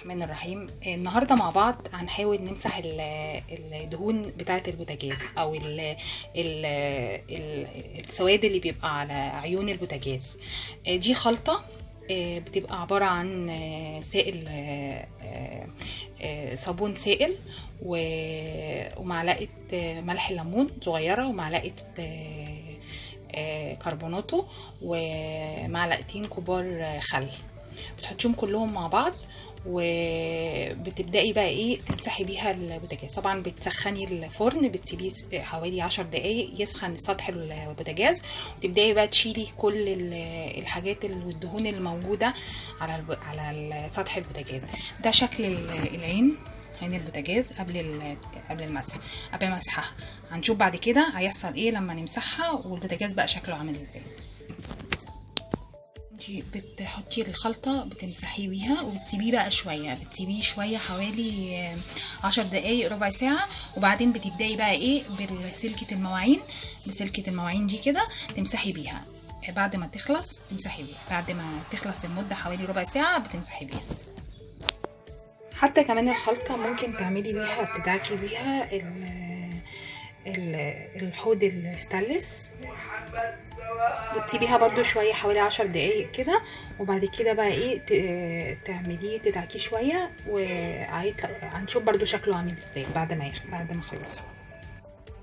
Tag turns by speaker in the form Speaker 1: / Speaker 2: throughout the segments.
Speaker 1: الرحمن الرحيم. النهارده مع بعض هنحاول نمسح الدهون بتاعه البوتاجاز او السواد اللي بيبقى على عيون البوتاجاز. دي خلطه بتبقى عباره عن سائل، صابون سائل ومعلقه ملح ليمون صغيره ومعلقه كربوناتو ومعلقتين كبار خل. بتحطيهم كلهم مع بعض وبتبدأي بقى ايه تمسحي بيها البوتاجاز. طبعا بتسخني الفرن، بتسيبيه حوالي 10 دقايق يسخن سطح البوتاجاز، وتبدأي بقى تشيلي كل الحاجات والدهون الموجودة على سطح البوتاجاز. ده شكل العين البوتاجاز قبل المسح، قبل مسحها. هنشوف بعد كده هيحصل ايه لما نمسحها والبوتاجاز بقى شكله عامل ازاي. بتحطي الخلطة بتمسحيه بيها وبتسيبيه بقى شوية، بتسيبيه شوية حوالي 10 دقايق ربع ساعة، وبعدين بتبدأي بقى ايه بسلكة المواعين دي كده تمسحي بيها. بعد ما تخلص تمسحي بيها، بعد ما تخلص المدة حوالي ربع ساعة بتمسحي بيها. حتى كمان الخلطة ممكن تعملي بيها، تدعكي بيها الحوض الستانلس، بتسيبيها برضو شويه حوالي 10 دقايق كده، وبعد كده بقى ايه تعمليه تدعكيه شويه، وهنشوف برضو شكله عامل ازاي بعد ما خلص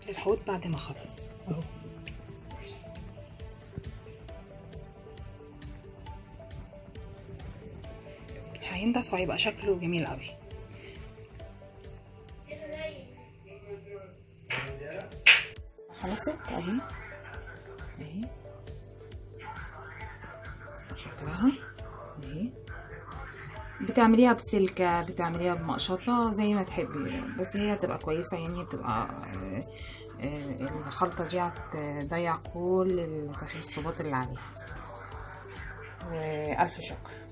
Speaker 1: الحوض. بعد ما خلص اهو هينضف وهيبقى شكله جميل قوي. خلصت اهي شكلها اهي. بتعمليها بسلكة، بتعمليها بمقشطة زي ما تحبي، بس هي هتبقى كويسة. يعني بتبقى الخلطة دي هتضيع كل التشطيبات اللي عليها. والف شكر.